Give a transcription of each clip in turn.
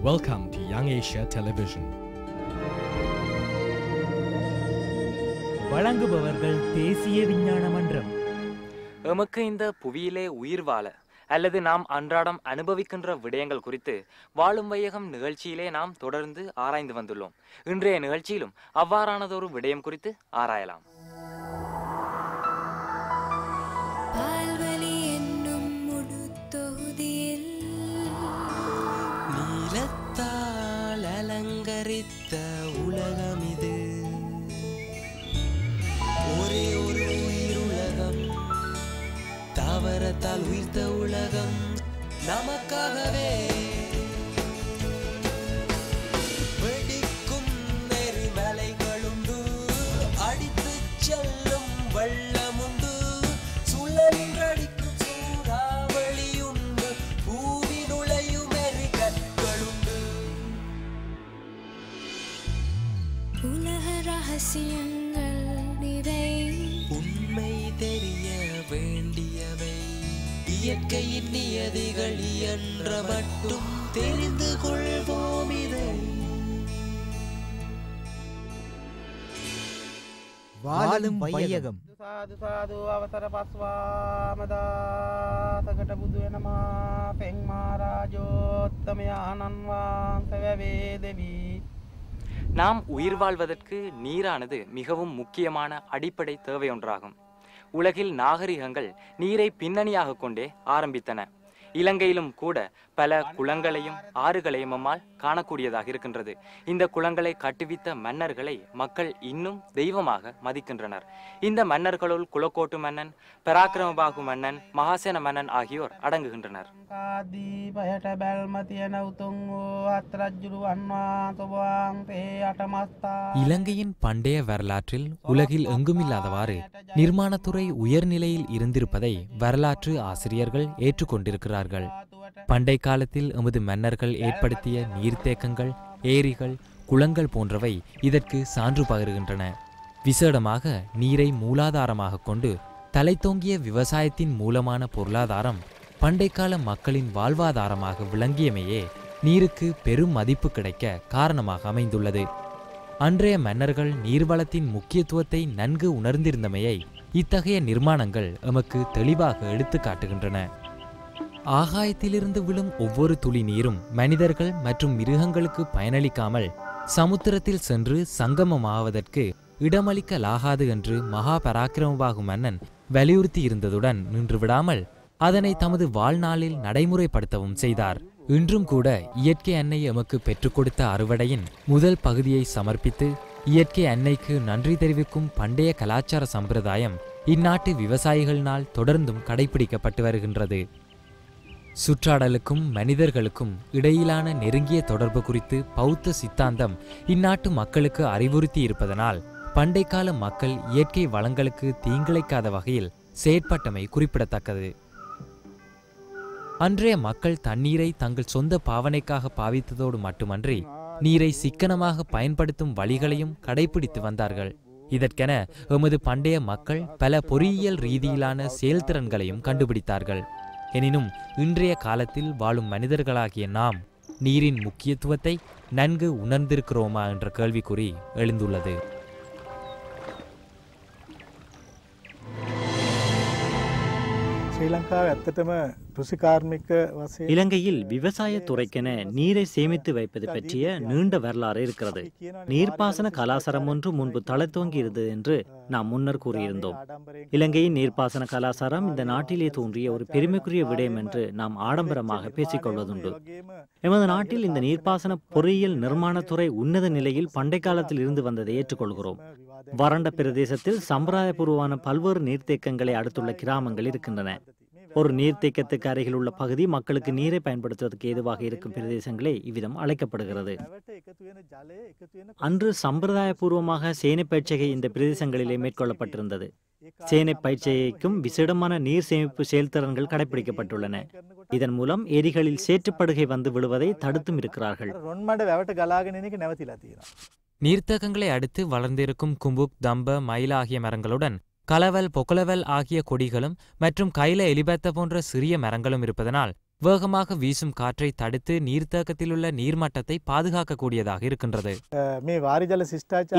Welcome to Young Asia Television. வழங்குபவர்கள் தேசிய விஞ்ஞான மன்றம். எமக்கு இந்த புவியிலே உயிர் வாழ அல்லது நாம் அன்றாடம் அனுபவிக்கின்ற விடயங்கள் குறித்து வாழும் வையகம் நிகழ்ச்சியிலே நாம் தொடர்ந்து ஆராய்ந்து வந்துள்ளோம். இன்றைய நிகழ்ச்சியிலும் அவ்வாறானதொரு விடயம் குறித்து ஆராயலாம். நீலத்தால் அலங்கரித்த உலகம் இது, ஒரே ஒரு உயிருலகம், தாவரத்தால் உயிர்த்த உலகம் நமக்காகவே. வெடிக்கும் நெறிமலைகளுண்டு, அடித்து செல்லும் வெள்ளமுண்டு, சுழன்றடிக்கும் சூறாவளியுண்டு, பூவி நுழையும் எரிகற்களுண்டு. உலக ரகசியங்கள் நிறை, உண்மை தெரிய வேண்டியவை, இயற்கையின் நியதிகள் என்ற மட்டும் தெரிந்து கொள்வோம் இதை. வாழும் வையகம். සාදු සාදු අවසර පස්වාමදාසකට බුදු වෙනමා පෙන්මා රාජෝත්තමය ආනන්වාංශ වේදෙවි. நாம் உயிர் வாழ்வதற்கு நீரானது மிகவும் முக்கியமான அடிப்படை தேவை ஒன்றாகும். உலகில் நாகரிகங்கள் நீரை பின்னணியாக கொண்டே ஆரம்பித்தன. இலங்கையிலும் கூட பல குளங்களையும் ஆறுகளையும் நம்மால் காணக்கூடியதாக இருக்கின்றது. இந்த குளங்களை கட்டுவித்த மன்னர்களை மக்கள் இன்னும் தெய்வமாக மதிக்கின்றனர். இந்த மன்னர்களுள் குலக்கோட்டு மன்னன், பராக்கிரமபாகு மன்னன், மகாசேன மன்னன் ஆகியோர் அடங்குகின்றனர். කාදීපයට බැල්ම තියෙන උතුම් වූ අත්රජ්ජුරුවන් වහන්සේ අටමස්ථා. இலங்கையின் பண்டைய வரலாற்றில் உலகில் எங்குமில்லாதவாறு நிர்மாணத்துறை உயர்நிலையில் இருந்திருப்பதை வரலாற்று ஆசிரியர்கள் ஏற்றுக்கொண்டிருக்கிறார்கள். பண்டை காலத்தில் எமது மன்னர்கள் ஏற்படுத்திய நீர்த்தேக்கங்கள், ஏரிகள், குளங்கள் போன்றவை இதற்கு சான்று பகருகின்றன. விசேடமாக நீரை மூலாதாரமாக கொண்டு தலைத்தோங்கிய விவசாயத்தின் மூலமான பொருளாதாரம் பண்டைக்கால மக்களின் வாழ்வாதாரமாக விளங்கியமையே நீருக்கு பெரும் மதிப்பு கிடைக்க காரணமாக அமைந்துள்ளது. அன்றைய மன்னர்கள் நீர்வளத்தின் முக்கியத்துவத்தை நன்கு உணர்ந்திருந்தமையை இத்தகைய நிர்மாணங்கள் எமக்கு தெளிவாக எடுத்து காட்டுகின்றன. ஆகாயத்திலிருந்து விழும் ஒவ்வொரு துளி நீரும் மனிதர்கள் மற்றும் மிருகங்களுக்கு பயனளிக்காமல் சமுத்திரத்தில் சென்று சங்கமமாவதற்கு இடமளிக்கலாகாது என்று மகா பராக்கிரமபாகு மன்னன் வலியுறுத்தி இருந்ததுடன் நின்று விடாமல் அதனை தமது வாழ்நாளில் நடைமுறைப்படுத்தவும் செய்தார். இன்றும் கூட இயற்கை அன்னை எமக்கு பெற்றுக் கொடுத்த அறுவடையின் முதல் பகுதியை சமர்ப்பித்து இயற்கை அன்னைக்கு நன்றி தெரிவிக்கும் பண்டைய கலாச்சார சம்பிரதாயம் இந்நாட்டு விவசாயிகளினால் தொடர்ந்தும் கடைபிடிக்கப்பட்டு வருகின்றது. சுற்றாடலுக்கும் மனிதர்களுக்கும் இடையிலான நெருங்கிய தொடர்பு குறித்து பௌத்த சித்தாந்தம் இந்நாட்டு மக்களுக்கு அறிவுறுத்தி இருப்பதனால் பண்டைக்கால மக்கள் இயற்கை வளங்களுக்கு தீங்கிழைக்காத வகையில் செயற்பட்டமை குறிப்பிடத்தக்கது. அன்றைய மக்கள் தண்ணீரை தங்கள் சொந்த பாவனைக்காக பாவித்ததோடு மட்டுமன்றி நீரை சிக்கனமாக பயன்படுத்தும் வழிகளையும் கடைபிடித்து வந்தார்கள். இதற்கென எமது பண்டைய மக்கள் பல பொறியியல் ரீதியிலான செயல்திறன்களையும் கண்டுபிடித்தார்கள். எனினும் இன்றைய காலத்தில் வாழும் மனிதர்களாகிய நாம் நீரின் முக்கியத்துவத்தை நன்கு உணர்ந்திருக்கிறோமா என்ற கேள்விக்குறி எழுந்துள்ளது. இலங்கையில் விவசாய துறைக்கென நீரை சேமித்து வைப்பது பற்றிய நீண்ட வரலாறு இருக்கிறது. நீர்ப்பாசன கலாசாரம் ஒன்று முன்பு தழைத்தோங்கி இருந்தது என்று நாம் முன்னர் கூறியிருந்தோம். இலங்கையின் நீர்ப்பாசன கலாசாரம் இந்த நாட்டிலே தோன்றிய ஒரு பெருமைக்குரிய விடயம் என்று நாம் ஆடம்பரமாக பேசிக்கொள்வதுண்டு. எமது நாட்டில் இந்த நீர்ப்பாசன பொறியியல் நிர்மாணத்துறை உன்னத நிலையில் பண்டை காலத்தில் இருந்து வந்ததை ஏற்றுக்கொள்கிறோம். வறண்ட பிரதேசத்தில் சம்பிரதாயபூர்வமான பல்வேறு நீர்த்தேக்கங்களை அடுத்துள்ள கிராமங்கள் இருக்கின்றன. ஒரு நீர்த்தேக்கத்துக்கு அருகில் உள்ள பகுதி மக்களுக்கு நீரை பயன்படுத்துவதற்கு ஏதுவாக இருக்கும் பிரதேசங்களே இவ்விதம் அழைக்கப்படுகிறது. அன்று சம்பிரதாயபூர்வமாக சேனை பயிற்சிகை இந்த பிரதேசங்களிலே மேற்கொள்ளப்பட்டிருந்தது. சேனை பயிற்சியைக்கும் விசேடமான நீர் சேமிப்பு செயல்திறன்கள் கடைபிடிக்கப்பட்டுள்ளன. இதன் மூலம் ஏரிகளில் சேற்றுப்படுகை வந்து விழுவதை தடுத்தும் இருக்கிறார்கள். நீர்த்தேக்கங்களை அடுத்து வளர்ந்திருக்கும் கும்புக், தம்ப, மயில ஆகிய மரங்களுடன் கலவல், பொக்கலவல் ஆகிய கொடிகளும் மற்றும் கைல எலிபத்த போன்ற சிறிய மரங்களும் இருப்பதனால் வேகமாக வீசும் காற்றை தடுத்து நீர்த்தேக்கத்திலுள்ள நீர்மட்டத்தை பாதுகாக்கக்கூடியதாக இருக்கின்றது.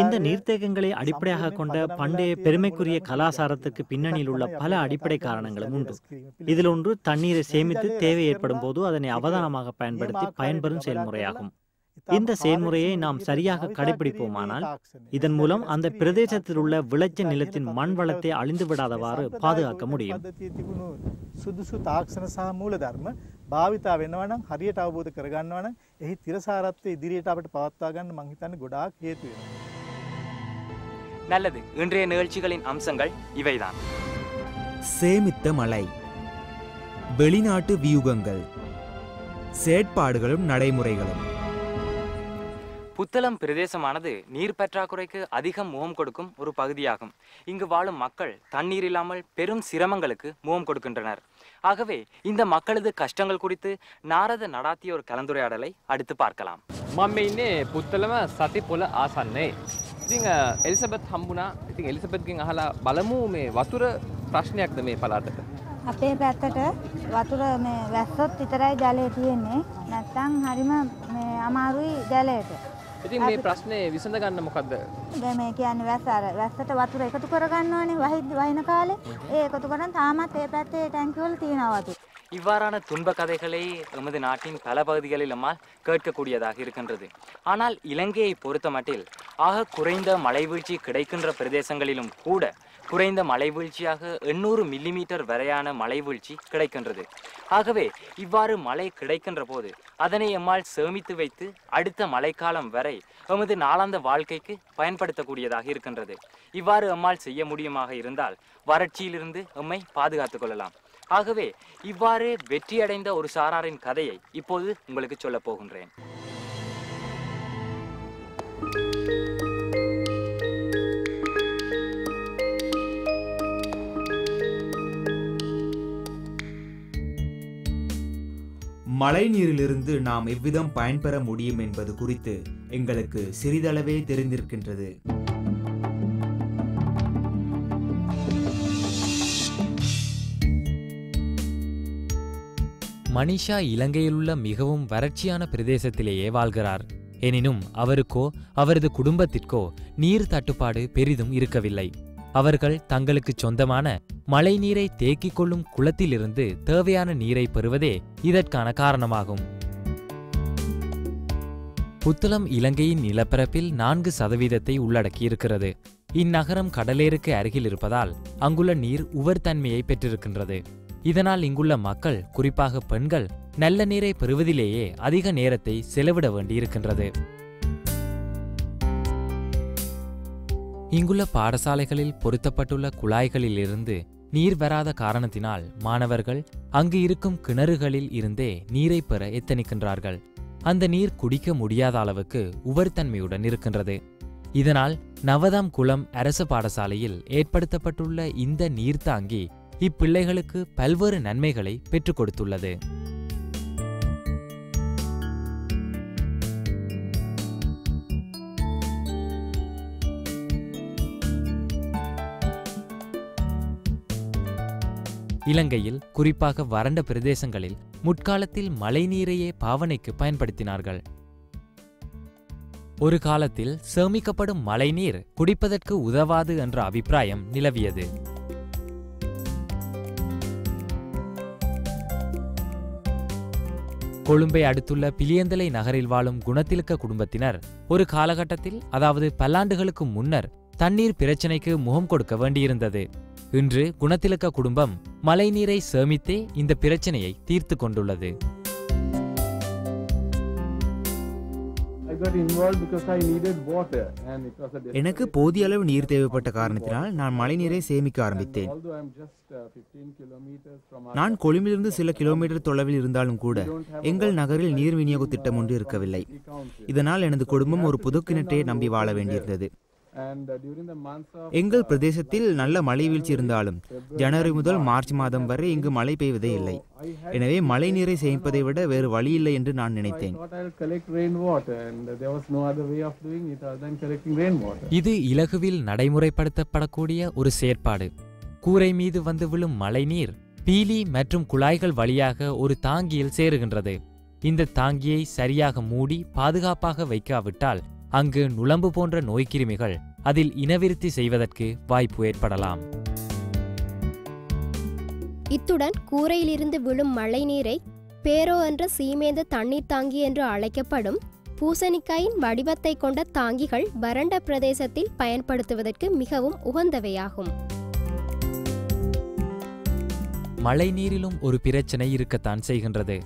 இந்த நீர்த்தேக்கங்களை அடிப்படையாக கொண்ட பண்டைய பெருமைக்குரிய கலாசாரத்துக்கு பின்னணியில் உள்ள பல அடிப்படை காரணங்களும் உண்டு. இதில் ஒன்று தண்ணீரை சேமித்து தேவை ஏற்படும் போது அதனை அவதானமாக பயன்படுத்தி பயன்பெறும் செயல்முறையாகும். இந்த செயல்முறையை நாம் சரியாக கடைபிடிப்போமானால் இதன் மூலம் அந்த பிரதேசத்தில் உள்ள விளைச்சல் நிலத்தின் மண் வளத்தை அழிந்து விடாதவாறு பாதுகாக்க முடியும். සුදුසු තාක්ෂණ සහ මූලධර්ම භාවිතා වෙනවා නම් හරියට අවබෝධ කරගන්නවා නම් එහි තිරසාරත්වය ඉදිරියට අපිට පවත්වා ගන්න මං හිතන්නේ ගොඩාක් හේතු වෙනවා. நல்லது. இன்றைய நிகழ்ச்சிகளின் அம்சங்கள் இவைதான். சேமித்த மழை, வெளிநாட்டு வியூகங்கள், செயற்பாடுகளும் நடைமுறைகளும். புத்தளம் பிரதேசமானது நீர் பற்றாக்குறைக்கு அதிகம் முகம் கொடுக்கும் ஒரு பகுதியாகும். இங்கு வாழும் மக்கள் தண்ணீர் இல்லாமல் பெரும் சிரமங்களுக்கு முகம் கொடுக்கின்றனர். ஆகவே இந்த மக்களது கஷ்டங்கள் குறித்து நாரத நடாத்திய ஒரு கலந்துரையாடலை அடுத்து பார்க்கலாம். මම ඉන්නේ පුත්තලම සති පොළ ආසන්නයේ. ඉතින් එලිසබෙත් හම්බුණා. ඉතින් එලිසබෙත්ගෙන් අහලා බලමු මේ වතුර ප්‍රශ්නයක්ද මේ පළාතට. අපේ පැත්තට වතුර මේ වැස්සොත් විතරයි ජලය තියෙන්නේ. නැත්නම් හරිම මේ අමාරුයි ජලයට. ඉතින් මේ ප්‍රශ්නේ විසඳ ගන්න මොකද්ද? මේ කියන්නේ වැස්සට වතුර එකතු කරගන්නවනේ වහින කාලේ. ඒ එකතු කරන් තාමත් ඒ පැත්තේ ටැංකි වල තියෙනවා වතුර. இவ்வாறான துன்ப கதைகளை எமது நாட்டின் பல பகுதிகளில் நம்மால் கேட்கக்கூடியதாக இருக்கின்றது. ஆனால் இலங்கையை பொறுத்த மட்டில் ஆக குறைந்த மழைவீழ்ச்சி கிடைக்கின்ற பிரதேசங்களிலும் கூட குறைந்த மழைவீழ்ச்சியாக 800 மில்லிமீட்டர் வரையான மழைவீழ்ச்சி கிடைக்கின்றது. ஆகவே இவ்வாறு மழை கிடைக்கின்ற போது அதனை எம்மால் சேமித்து வைத்து அடுத்த மழைக்காலம் வரை எமது நாளாந்த வாழ்க்கைக்கு பயன்படுத்தக்கூடியதாக இருக்கின்றது. இவ்வாறு எம்மால் செய்ய முடியுமாக இருந்தால் வறட்சியிலிருந்து எம்மை பாதுகாத்துக் கொள்ளலாம். ஆகவே இவ்வாறு வெற்றியடைந்த ஒரு சாராரின் கதையை இப்போது உங்களுக்கு சொல்ல போகின்றேன். மழை நீரிலிருந்து நாம் எவ்விதம் பயன்பெற முடியும் என்பது குறித்து எங்களுக்கு சிறிதளவே தெரிந்திருக்கின்றது. மனிஷா இலங்கையிலுள்ள மிகவும் வறட்சியான பிரதேசத்திலேயே வாழ்கிறார். எனினும் அவருக்கோ அவரது குடும்பத்திற்கோ நீர் தட்டுப்பாடு பெரிதும் இருக்கவில்லை. அவர்கள் தங்களுக்கு சொந்தமான மழை நீரை தேக்கிக் கொள்ளும் குளத்திலிருந்து தேவையான நீரை பெறுவதே இதற்கான காரணமாகும். புத்தளம் இலங்கையின் நிலப்பரப்பில் 4% உள்ளடக்கியிருக்கிறது. இந்நகரம் கடலேருக்கு அருகில் இருப்பதால் அங்குள்ள நீர் உவர்தன்மையை பெற்றிருக்கின்றது. இதனால் இங்குள்ள மக்கள், குறிப்பாக பெண்கள், நல்ல நீரை பெறுவதிலேயே அதிக நேரத்தை செலவிட வேண்டியிருக்கின்றது. இங்குள்ள பாடசாலைகளில் பொருத்தப்பட்டுள்ள குழாய்களிலிருந்து நீர் வராத காரணத்தினால் மாணவர்கள் அங்கு இருக்கும் கிணறுகளில் இருந்தே நீரை பெற எத்தனிக்கின்றார்கள். அந்த நீர் குடிக்க முடியாத அளவுக்கு உவர்தன்மையுடன் இருக்கின்றது. இதனால் நவதாம் குளம் அரசு பாடசாலையில் ஏற்படுத்தப்பட்டுள்ள இந்த நீர்த்தாங்கி இப்பிள்ளைகளுக்கு பல்வேறு நன்மைகளை பெற்றுக் கொடுத்துள்ளது. இலங்கையில் குறிப்பாக வறண்ட பிரதேசங்களில் முற்காலத்தில் மழைநீரையே பாவனைக்கு பயன்படுத்தினார்கள். ஒரு காலத்தில் சேமிக்கப்படும் மழைநீர் குடிப்பதற்கு உதவாது என்ற அபிப்பிராயம் நிலவியது. கொழும்பை அடுத்துள்ள பிலியந்தலை நகரில் வாழும் குணத்திலக்க குடும்பத்தினர் ஒரு காலகட்டத்தில், அதாவது பல்லாண்டுகளுக்கு முன்னர், தண்ணீர் பிரச்சினைக்கு முகம் கொடுக்க வேண்டியிருந்தது. இன்று குணத்திலக்க குடும்பம் மழைநீரை சேமித்தே இந்த பிரச்சனையை தீர்த்து கொண்டுள்ளது. எனக்கு போதிய அளவு நீர் தேவைப்பட்ட காரணத்தினால் நான் மழைநீரை சேமிக்க ஆரம்பித்தேன். நான் கொழும்பிலிருந்து சில கிலோமீட்டர் தொலைவில் இருந்தாலும் கூட எங்கள் நகரில் நீர் விநியோக திட்டம் ஒன்று இருக்கவில்லை. இதனால் எனது குடும்பம் ஒரு புது கிணற்றை நம்பி வாழ வேண்டியிருந்தது. எங்கள் பிரதேசத்தில் நல்ல மழை வீழ்ச்சி இருந்தாலும் ஜனவரி முதல் மார்ச் மாதம் வரை இங்கு மழை பெய்வதே இல்லை. எனவே மழை நீரை சேமிப்பதை விட வேறு வழி இல்லை என்று நான் நினைத்தேன். இது இலகுவில் நடைமுறைப்படுத்தப்படக்கூடிய ஒரு செயற்பாடு. கூரை மீது வந்து விழும் மழை நீர் பீலி மற்றும் குழாய்கள் வழியாக ஒரு தாங்கியில் சேருகின்றது. இந்த தாங்கியை சரியாக மூடி பாதுகாப்பாக வைக்காவிட்டால் அங்கு நுளம்பு போன்ற நோய்க்கிருமிகள் அதில் இனவிருத்தி செய்வதற்கு வாய்ப்பு ஏற்படலாம். இத்துடன் கூரையிலிருந்து விழும் மழை நீரை பேரோ என்ற சீமேந்த தண்ணீர் தாங்கி என்று அழைக்கப்படும் பூசணிக்காயின் வடிவத்தை கொண்ட தாங்கிகள் வறண்ட பிரதேசத்தில் பயன்படுத்துவதற்கு மிகவும் உகந்தவையாகும். மழை நீரிலும் ஒரு பிரச்சனை இருக்கத்தான் செய்கின்றது.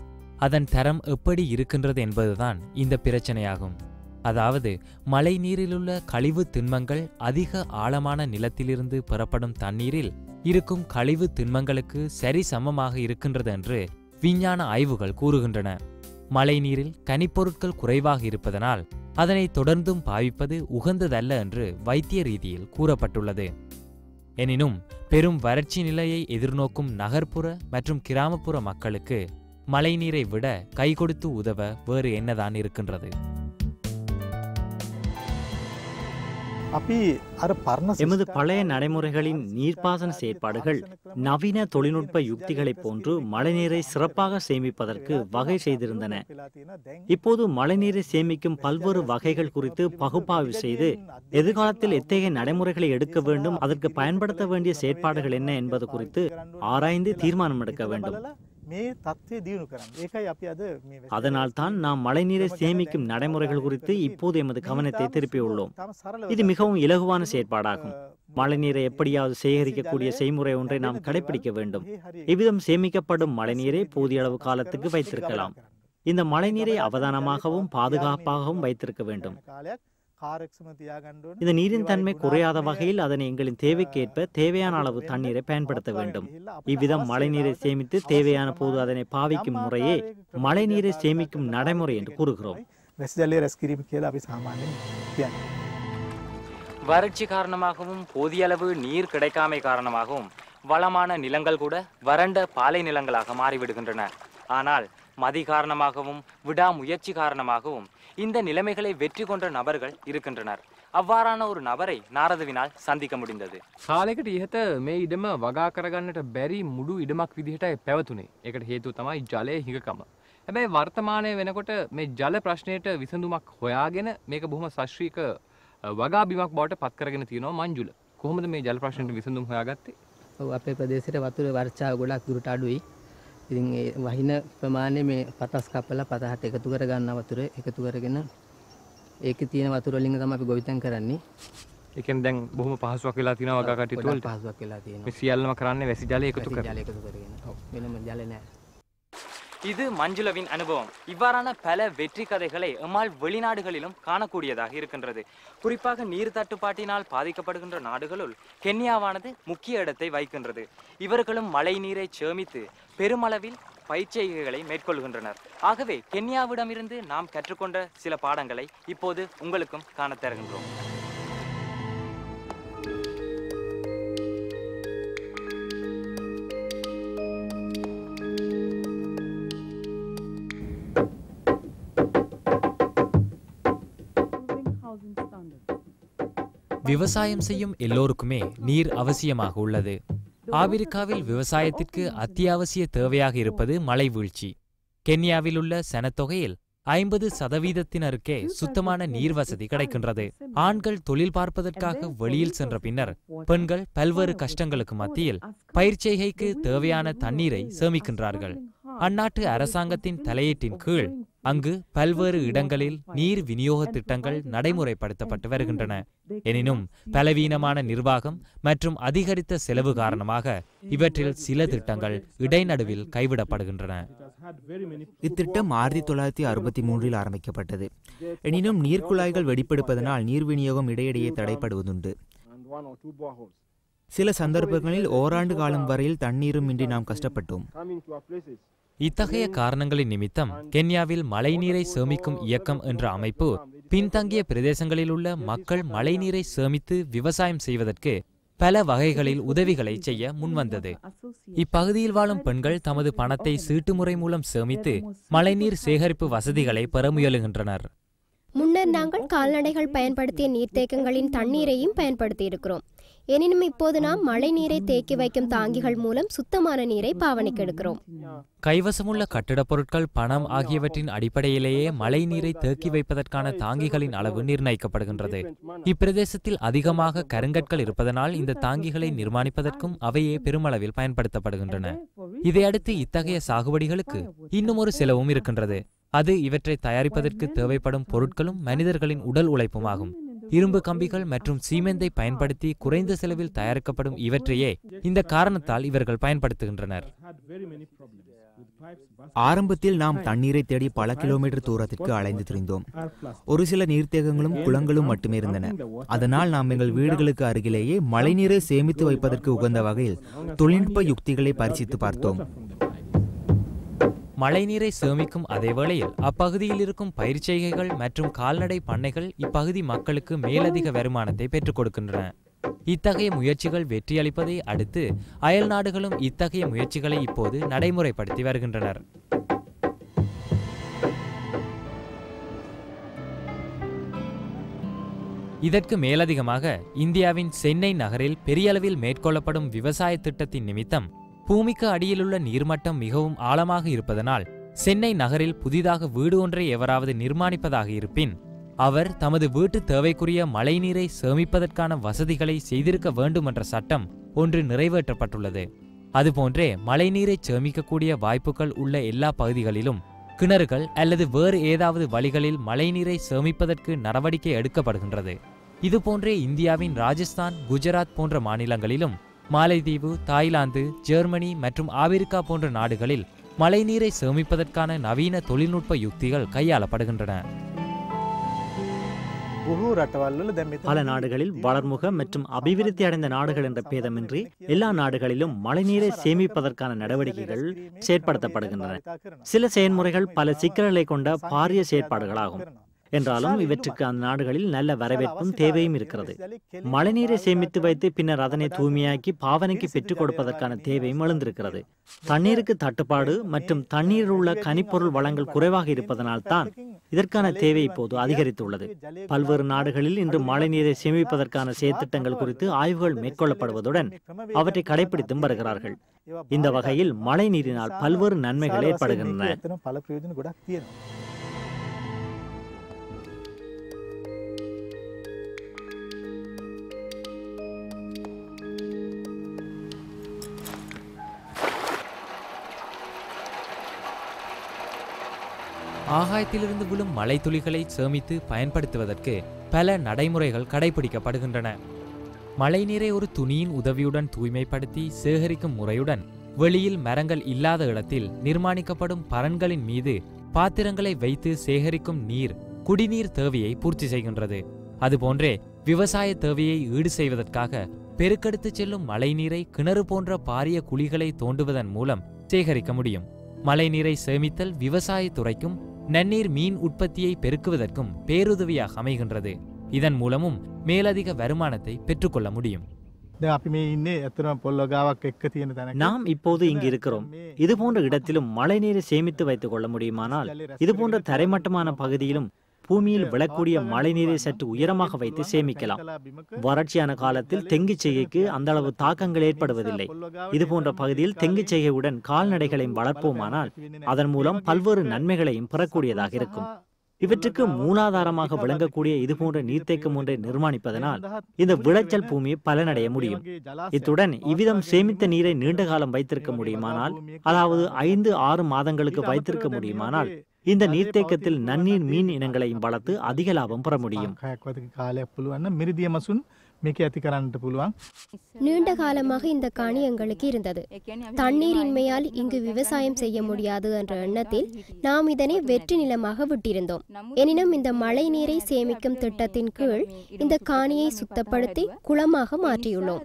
அதன் தரம் எப்படி இருக்கின்றது என்பதுதான் இந்த பிரச்சனையாகும். அதாவது மழை நீரிலுள்ள கழிவு திண்மங்கள் அதிக ஆழமான நிலத்திலிருந்து பெறப்படும் தண்ணீரில் இருக்கும் கழிவு திண்மங்களுக்கு சரி சமமாக இருக்கின்றது என்று விஞ்ஞான ஆய்வுகள் கூறுகின்றன. மழை நீரில் கனிப்பொருட்கள் குறைவாக இருப்பதனால் அதனை தொடர்ந்தும் பாவிப்பது உகந்ததல்ல என்று வைத்திய ரீதியில் கூறப்பட்டுள்ளது. எனினும் பெரும் வறட்சி நிலையை எதிர்நோக்கும் நகர்ப்புற மற்றும் கிராமப்புற மக்களுக்கு மழை நீரை விட கை கொடுத்து உதவ வேறு என்னதான் இருக்கின்றது? எமது பழைய நடைமுறைகளின் நீர்ப்பாசன செயற்பாடுகள் நவீன தொழில்நுட்ப யுக்திகளைப் போன்று மழைநீரை சிறப்பாக சேமிப்பதற்கு வகை செய்திருந்தன. இப்போது மழைநீரை சேமிக்கும் பல்வேறு வகைகள் குறித்து பகுப்பாய்வு செய்து எதிர்காலத்தில் எத்தகைய நடைமுறைகளை எடுக்க வேண்டும், அதற்கு பயன்படுத்த வேண்டிய செயற்பாடுகள் என்ன என்பது குறித்து ஆராய்ந்து தீர்மானம் எடுக்க வேண்டும். அதனால் தான் நாம் மழைநீரை சேமிக்கும் நடைமுறைகள் குறித்து இப்போது எமது கவனத்தை திருப்பியுள்ளோம். இது மிகவும் இலகுவான செயற்பாடாகும். மழைநீரை எப்படியாவது சேகரிக்கக்கூடிய செய்முறை ஒன்றை நாம் கடைபிடிக்க வேண்டும். இவ்விதம் சேமிக்கப்படும் மழைநீரை போதிய அளவு காலத்துக்கு வைத்திருக்கலாம். இந்த மழைநீரை அவதானமாகவும் பாதுகாப்பாகவும் வைத்திருக்க வேண்டும். இந்த நீரின் தன்மை குறையாத வகையில் அதனை எங்களின் தேவைக்கேற்ப தேவையான அளவு தண்ணீரை பயன்படுத்த வேண்டும். இவ்விதம் மழைநீரை சேமித்து தேவையான போது அதனை பாவிக்கும் முறையே மழைநீரை சேமிக்கும் நடைமுறை என்று கூறுகிறோம். வறட்சி காரணமாகவும் போதிய அளவு நீர் கிடைக்காமை காரணமாகவும் வளமான நிலங்கள் கூட வறண்ட பாலை நிலங்களாக மாறிவிடுகின்றன. ஆனால் மதி காரணமாகவும் விடாமுயற்சி காரணமாகவும் இந்த நிலைமைகளை வெற்றி கொண்ட நபர்கள் இருக்கின்றனர். අවාරාන ஒரு நபரை නාරදවිனால் සන්දික මුඩින්දද. කාලයකට ඉහත මේ ඉඩම වගා කරගන්නට බැරි මුඩු ඉඩමක් විදිහටයි පැවතුනේ. ඒකට හේතුව තමයි ජලයේ හිඟකම. හැබැයි වර්තමානයේ වෙනකොට මේ ජල ප්‍රශ්නයට විසඳුමක් හොයාගෙන මේක බොහොම ශාස්ත්‍රීය වගා බිමක් බවට පත් කරගෙන තියෙනවා මංජුල. කොහොමද මේ ජල ප්‍රශ්නයට විසඳුම් හොයාගත්තේ? ඔව් අපේ ප්‍රදේශයේ වතුර වර්ෂාව ගොඩක් දුරට අඩුයි. ඉතින් ඒ වහින ප්‍රමාණය මේ පතස් කපලා පතහට එකතු කර ගන්න වතුර එකතු කරගෙන ඒකේ තියෙන වතුර වලින් තමයි අපි ගොවිතැන් කරන්නේ. ඒ කියන්නේ දැන් බොහොම පහසුවක් වෙලා තියෙනවා වගා කටයුතු වලට. පහසුවක් වෙලා තියෙනවා. මේ සියල්ලම කරන්නේ වැසි ජලය එකතු කරගෙන. ඔව් වෙනම ජල නැහැ. இது மஞ்சுளவின் அனுபவம். இவ்வாறான பல வெற்றி கதைகளை எம்மால் வெளிநாடுகளிலும் காணக்கூடியதாக இருக்கின்றது. குறிப்பாக நீர் தட்டுப்பாட்டினால் பாதிக்கப்படுகின்ற நாடுகளுள் கென்யாவானது முக்கிய இடத்தை வகிக்கின்றது. இவர்களும் மழை நீரை சேமித்து பெருமளவில் பயிற்சிகளை மேற்கொள்கின்றனர். ஆகவே கென்யாவிடமிருந்து நாம் கற்றுக்கொண்ட சில பாடங்களை இப்போது உங்களுக்கும் காணத் தருகின்றோம். விவசாயம் செய்யும் எல்லோருக்குமே நீர் அவசியமாக உள்ளது. ஆப்பிரிக்காவில் விவசாயத்திற்கு அத்தியாவசிய தேவையாக இருப்பது மழை வீழ்ச்சி. கென்யாவில் உள்ள சனத்தொகையில் 50% சுத்தமான நீர் வசதி கிடைக்கின்றது. ஆண்கள் தொழில் பார்ப்பதற்காக வெளியில் சென்ற பின்னர் பெண்கள் பல்வேறு கஷ்டங்களுக்கு மத்தியில் பயிர்ச்செய்கைக்கு தேவையான தண்ணீரை சேமிக்கின்றார்கள். அந்நாட்டு அரசாங்கத்தின் தலையீட்டின் கீழ் அங்கு பல்வேறு இடங்களில் நீர் விநியோக திட்டங்கள் நடைமுறைப்படுத்தப்பட்டு வருகின்றன. எனினும் பலவீனமான நிர்வாகம் மற்றும் அதிகரித்த செலவு காரணமாக இவற்றில் சில திட்டங்கள் இடைநடுவில் கைவிடப்படுகின்றன. இத்திட்டம் 1963 ஆரம்பிக்கப்பட்டது. எனினும் நீர்க்குழாய்கள் வெடிப்பெடுப்பதனால் நீர் விநியோகம் இடையிடையே தடைப்படுவதுண்டு. சில சந்தர்ப்பங்களில் ஓராண்டு காலம் வரையில் தண்ணீரும் இன்றி நாம் கஷ்டப்பட்டோம். இத்தகைய காரணங்களின் நிமித்தம் கென்யாவில் மழைநீரை சேமிக்கும் இயக்கம் என்ற அமைப்பு பின்தங்கிய பிரதேசங்களில் உள்ள மக்கள் மழைநீரை சேமித்து விவசாயம் செய்வதற்கு பல வகைகளில் உதவிகளை செய்ய முன்வந்தது. இப்பகுதியில் வாழும் பெண்கள் தமது பணத்தை சீட்டுமுறை மூலம் சேமித்து மழைநீர் சேகரிப்பு வசதிகளை பெற முயலுகின்றனர். முன்னர் நாங்கள் கால்நடைகள் பயன்படுத்திய நீர்த்தேக்கங்களின் தண்ணீரையும் பயன்படுத்தி இருக்கிறோம். எனினும் இப்போது நாம் மழை நீரை தேக்கி வைக்கும் தாங்கிகள் மூலம் சுத்தமான நீரை பாவனைக்கு எடுக்கிறோம். கைவசமுள்ள கட்டிடப் பொருட்கள், பணம் ஆகியவற்றின் அடிப்படையிலேயே மழை நீரை தேக்கி வைப்பதற்கான தாங்கிகளின் அளவு நிர்ணயிக்கப்படுகின்றது. இப்பிரதேசத்தில் அதிகமாக கருங்கற்கள் இருப்பதனால் இந்த தாங்கிகளை நிர்மாணிப்பதற்கும் அவையே பெருமளவில் பயன்படுத்தப்படுகின்றன. இதையடுத்து இத்தகைய சாகுபடிகளுக்கு இன்னும் ஒரு செலவும் இருக்கின்றது. அது இவற்றை தயாரிப்பதற்கு தேவைப்படும் பொருட்களும் மனிதர்களின் உடல் உழைப்புமாகும். இரும்பு கம்பிகள் மற்றும் சீமெந்தை பயன்படுத்தி குறைந்த செலவில் தயாரிக்கப்படும் இவற்றையே இந்த காரணத்தால் இவர்கள் பயன்படுத்துகின்றனர். ஆரம்பத்தில் நாம் தண்ணீரை தேடி பல கிலோமீட்டர் தூரத்திற்கு அலைந்து திரிந்தோம். ஒரு சில நீர்த்தேகங்களும் குளங்களும் மட்டுமே இருந்தன. அதனால் நாம் எங்கள் வீடுகளுக்கு அருகிலேயே மழைநீரை சேமித்து வைப்பதற்கு உகந்த வகையில் தொழில்நுட்ப யுக்திகளை பரிசித்து பார்த்தோம். மழைநீரை சேமிக்கும் அதே வேளையில் அப்பகுதியில் இருக்கும் பயிர் செய்கைகள் மற்றும் கால்நடை பண்ணைகள் இப்பகுதி மக்களுக்கு மேலதிக வருமானத்தை பெற்றுக் கொடுக்கின்றன. இத்தகைய முயற்சிகள் வெற்றியளிப்பதை அடுத்து அயல் நாடுகளும் இத்தகைய முயற்சிகளை இப்போது நடைமுறைப்படுத்தி வருகின்றனர். இதற்கு மேலதிகமாக இந்தியாவின் சென்னை நகரில் பெரிய அளவில் மேற்கொள்ளப்படும் விவசாய திட்டத்தின் நிமித்தம் பூமிக்கு அடியிலுள்ள நீர்மட்டம் மிகவும் ஆழமாக இருப்பதனால் சென்னை நகரில் புதிதாக வீடு ஒன்றை எவராவது நிர்மாணிப்பதாக இருப்பின் அவர் தமது வீட்டு தேவைக்குரிய மழைநீரை சேமிப்பதற்கான வசதிகளை செய்திருக்க வேண்டும் என்ற சட்டம் ஒன்று நிறைவேற்றப்பட்டுள்ளது. அதுபோன்றே மழைநீரை சேமிக்கக்கூடிய வாய்ப்புகள் உள்ள எல்லா பகுதிகளிலும் கிணறுகள் அல்லது வேறு ஏதாவது வழிகளில் மழைநீரை சேமிப்பதற்கு நடவடிக்கை எடுக்கப்படுகின்றது. இதுபோன்றே இந்தியாவின் ராஜஸ்தான், குஜராத் போன்ற மாநிலங்களிலும் மாலைதீவு, தாய்லாந்து, ஜெர்மனி மற்றும் ஆப்பிரிக்கா போன்ற நாடுகளில் மழைநீரை சேமிப்பதற்கான நவீன தொழில்நுட்ப யுக்திகள் கையாளப்படுகின்றன. பல நாடுகளில் வளர்முக மற்றும் அபிவிருத்தி அடைந்த நாடுகள் என்ற பேதமின்றி எல்லா நாடுகளிலும் மழைநீரை சேமிப்பதற்கான நடவடிக்கைகள் செயற்படுத்தப்படுகின்றன. சில செயல்முறைகள் பல சிக்கல்களை கொண்ட பாரிய செயற்பாடுகளாகும். என்றாலும் இவற்றுக்கு அந்த நாடுகளில் நல்ல வரவேற்பும் தேவையும் இருக்கிறது. மழைநீரை சேமித்து வைத்து பின்னர் அதனை தூய்மையாக்கி பாவனைக்கு பெற்றுக் கொடுப்பதற்கான தேவையும் எழுந்திருக்கிறது. தண்ணீருக்கு தட்டுப்பாடு மற்றும் தண்ணீரில் உள்ள கனிப்பொருள் வளங்கள் குறைவாக இருப்பதனால் தான் இதற்கான தேவை இப்போது அதிகரித்துள்ளது. பல்வேறு நாடுகளில் இன்று மழைநீரை சேமிப்பதற்கான செயற்திட்டங்கள் குறித்து ஆய்வுகள் மேற்கொள்ளப்படுவதுடன் அவற்றை கடைபிடித்தும் வருகிறார்கள். இந்த வகையில் மழை நீரினால் பல்வேறு நன்மைகள் ஏற்படுகின்றன. ஆகாயத்திலிருந்து விழும் மழை துளிகளை சேமித்து பயன்படுத்துவதற்கு பல நடைமுறைகள் கடைபிடிக்கப்படுகின்றன. மழைநீரை ஒரு துணியின் உதவியுடன் தூய்மைப்படுத்தி சேகரிக்கும் முறையுடன் வெளியில் மரங்கள் இல்லாத இடத்தில் நிர்மாணிக்கப்படும் பரன்களின் மீது பாத்திரங்களை வைத்து சேகரிக்கும் நீர் குடிநீர் தேவையை பூர்த்தி செய்கின்றது. அதுபோன்றே விவசாய தேவையை ஈடு செய்வதற்காக பெருக்கெடுத்து செல்லும் மழைநீரை கிணறு போன்ற பாரிய குழிகளை தோண்டுவதன் மூலம் சேகரிக்க முடியும். மழைநீரை சேமித்தல் விவசாயத்துறைக்கும் நன்னீர் மீன் உற்பத்தியை பெருக்குவதற்கும் பேருதவியாக அமைகின்றது. இதன் மூலமும் மேலதிக வருமானத்தை பெற்றுக்கொள்ள முடியும். நாம் இப்போது இங்கு இருக்கிறோம். இதுபோன்ற இடத்திலும் மழைநீரை சேமித்து வைத்துக் கொள்ள முடியுமானால் இதுபோன்ற தரைமட்டமான பகுதியிலும் பூமியில் விழக்கூடிய மழைநீரை சற்று உயரமாக வைத்து சேமிக்கலாம். வறட்சியான காலத்தில் தெங்கு செய்கைக்கு அந்த அளவு தாக்கங்கள் ஏற்படுவதில்லை. இதுபோன்ற பகுதியில் தெங்கு செய்கையுடன் கால்நடைகளையும் வளர்ப்போமானால் அதன் மூலம் பல்வேறு நன்மைகளையும் பெறக்கூடியதாக இருக்கும். இவற்றுக்கு மூலாதாரமாக விளங்கக்கூடிய இதுபோன்ற நீர்த்தேக்கம் ஒன்றை நிர்மாணிப்பதனால் இந்த விளைச்சல் பூமியை பலனடைய முடியும். இத்துடன் இவ்விதம் சேமித்த நீரை நீண்ட காலம் வைத்திருக்க முடியுமானால், அதாவது 5-6 மாதங்களுக்கு வைத்திருக்க முடியுமானால் இந்த நீர்த்தேக்கத்தில் நன்னீர் மீன் இனங்களையும் வளர்த்து அதிக லாபம் பெற முடியும். நீண்ட காலமாக இந்த காணி எங்களுக்கு இருந்தது. தண்ணீரின்மையால் இங்கு விவசாயம் செய்ய முடியாது என்ற எண்ணத்தில் நாம் இதனை வெற்றி நிலமாக விட்டிருந்தோம். எனினும் இந்த மழை நீரை சேமிக்கும் திட்டத்தின் கீழ் இந்த காணியை சுத்தப்படுத்தி குளமாக மாற்றியுள்ளோம்.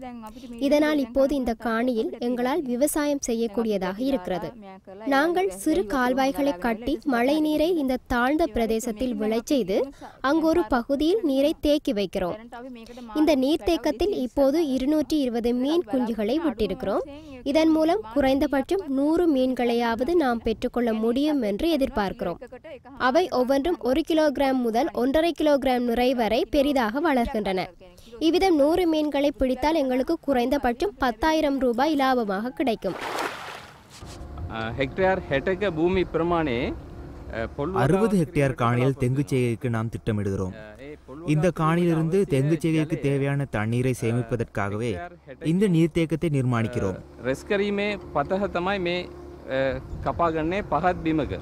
இதனால் இப்போது இந்த காணியில் எங்களால் விவசாயம் செய்யக்கூடியதாக இருக்கிறது. நாங்கள் சிறு கால்வாய்களை கட்டி மழை நீரை இந்த தாழ்ந்த பிரதேசத்தில் விளைச்செய்து அங்கு ஒரு பகுதியில் நீரை தேக்கி வைக்கிறோம். இந்த நீர்த்தேக்கத்தில் இப்போது 220 மீன் குஞ்சுகளை விட்டிருக்கிறோம். இதன் மூலம் குறைந்தபட்சம் 100 மீன்களையாவது நாம் பெற்றுக்கொள்ள முடியும் என்று எதிர்பார்க்கிறோம். அவை ஒவ்வொன்றும் 1 கிலோகிராம் முதல் 1.5 கிலோகிராம் நிறை வரை பெரிதாக வளர்கின்றன. இவ்விதம் 100 மீன்களை பிடித்தால் எங்களுக்கு குறைந்தபட்சம் 10,000 ரூபாய் லாபமாக கிடைக்கும். ஹெக்டேர் 60 ஹெக்டேர் காணியில் தெங்குச்செய்கைக்கு நாம் திட்டமிடுகிறோம். இந்த காணியிலிருந்து தெங்குச்செய்கைக்கு தேவையான தண்ணீரை சேமிப்பதற்காகவே இந்த நீர்த்தேக்கத்தை நிர்மாணிக்கிறோம். ரெஸ்கரிமே பத்தக தமாய் மே கபாகண்ணே பகத் பீமக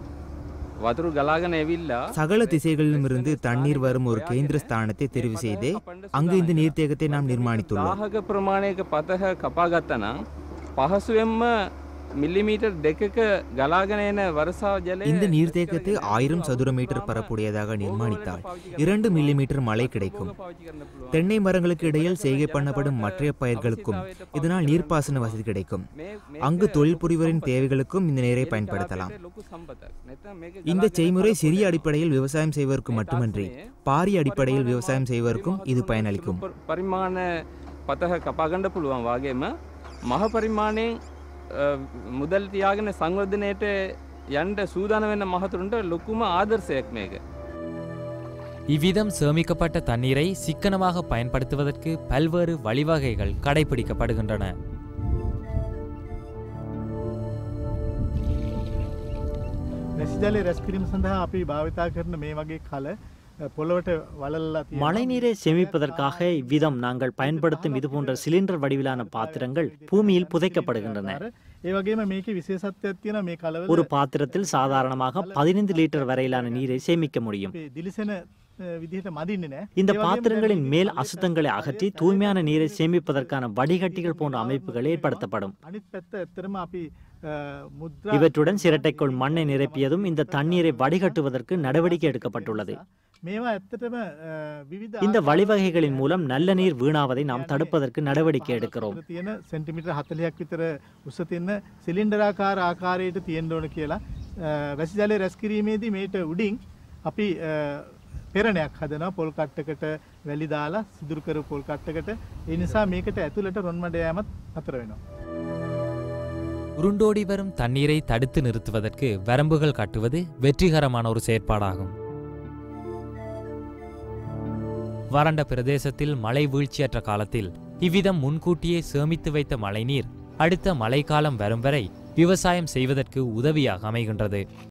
வதுரு கலாகன எவில்லா சகல திசைகளிலுமிருந்து தண்ணீர் வரும் ஒரு கேந்திர ஸ்தானத்தை தெரிவு செய்து அங்கு இந்த நீர்த்தேக்கத்தை நாம் நிர்மாணித்துள்ளோம். வாஹக பிரமாணேக பத்தக கபாகத்தனா பஹசுவெம்ம மில்லிமீட்டர் டெக்கக கலாகனேன வருஷா ஜலே இந்த நீர்த்தேக்கத்தை 1000 சதுர மீட்டர் பரப்புடையதாக நிர்மாணித்தால் 2 மில்லிமீட்டர் மழை கிடைக்கும். தென்னை மரங்களுக்கு இடையில் செய்கை பண்ணப்படும் மற்ற பயிர்களுக்கும் இதனால் நீர்ப்பாசன வசதி கிடைக்கும். அங்கு தொழில் புரிவரின் தேவைகளுக்கும் இந்த நீரை பயன்படுத்தலாம். இந்த செய்முறை சிறிய அடிப்படையில் விவசாயம் செய்வதற்கு மட்டுமின்றி பாரிய அடிப்படையில் விவசாயம் செய்வதற்கும் இது பயனளிக்கும். பரிமாண பத்தக கபாகண்ட புலுவான் வாகேம மக பரிமாணே முதல் தியாகன සංවර්ධනයට යන්න සූදානම් වෙන මහතුරුන්ට ලොකුම ආදර්ශයක් මේක. இவ்விதம் சேமிக்கப்பட்ட தண்ணீரை சிக்கனமாக பயன்படுத்துவதற்கு பல்வேறு வழிவகைகள் கடைபிடிக்கப்படுகின்றன. වැසි ජලය රැස් කිරීම සඳහා අපි භාවිතා කරන මේ වගේ කල பொலவட்ட வளலா மழைநீரை சேமிப்பதற்காக இவ்விதம் நாங்கள் பயன்படுத்தும் இதுபோன்ற சிலிண்டர் வடிவிலான பாத்திரங்கள் பூமியில் புதைக்கப்படுகின்றன. ஒரு பாத்திரத்தில் சாதாரணமாக 15 லிட்டர் வரையிலான நீரை சேமிக்க முடியும். இந்த பாத்திரங்களின் மேல் அசுத்தங்களை அகற்றி தூய்மையான நீரை சேமிப்பதற்கான வடிகட்டிகள் போன்ற அமைப்புகள் ஏற்படுத்தப்படும். இவற்றுடன் சிரட்டைக்குள் மண்ணை நிரப்பியதும் இந்த தண்ணீரை வடிகட்டுவதற்கு நடவடிக்கை எடுக்கப்பட்டுள்ளது. இந்த வழிவகைகளின் மூலம் நல்ல நீர் வீணாவதை நாம் தடுப்பதற்கு நடவடிக்கை எடுக்கிறோம். சென்டிமீட்டர் 40ක් විතර උස තියෙන සිලින්ඩරාකාර ආකාරයට තියෙන්න ඕන කියලා වැසි ජලය රැස් කිරීමේදී මේට උඩින් අපි පෙරණයක් හදනවා පොල් කට්ටකට වැලි දාලා සිදුරු කරපු පොල් කට්ටකට. ඒ නිසා මේකට ඇතුළට රොන්මඩ යෑමත් අතර වෙනවා. உருண்டோடி வரும் தண்ணீரை தடுத்து நிறுத்துவதற்கு வரம்புகள் கட்டுவது வெற்றிகரமான ஒரு செயற்பாடாகும். வறண்ட பிரதேசத்தில் மழை வீழ்ச்சியற்ற காலத்தில் இவ்விதம் முன்கூட்டியே சேமித்து வைத்த மழைநீர் அடுத்த மழைக்காலம் வரும் வரை விவசாயம் செய்வதற்கு உதவியாக அமைகின்றது.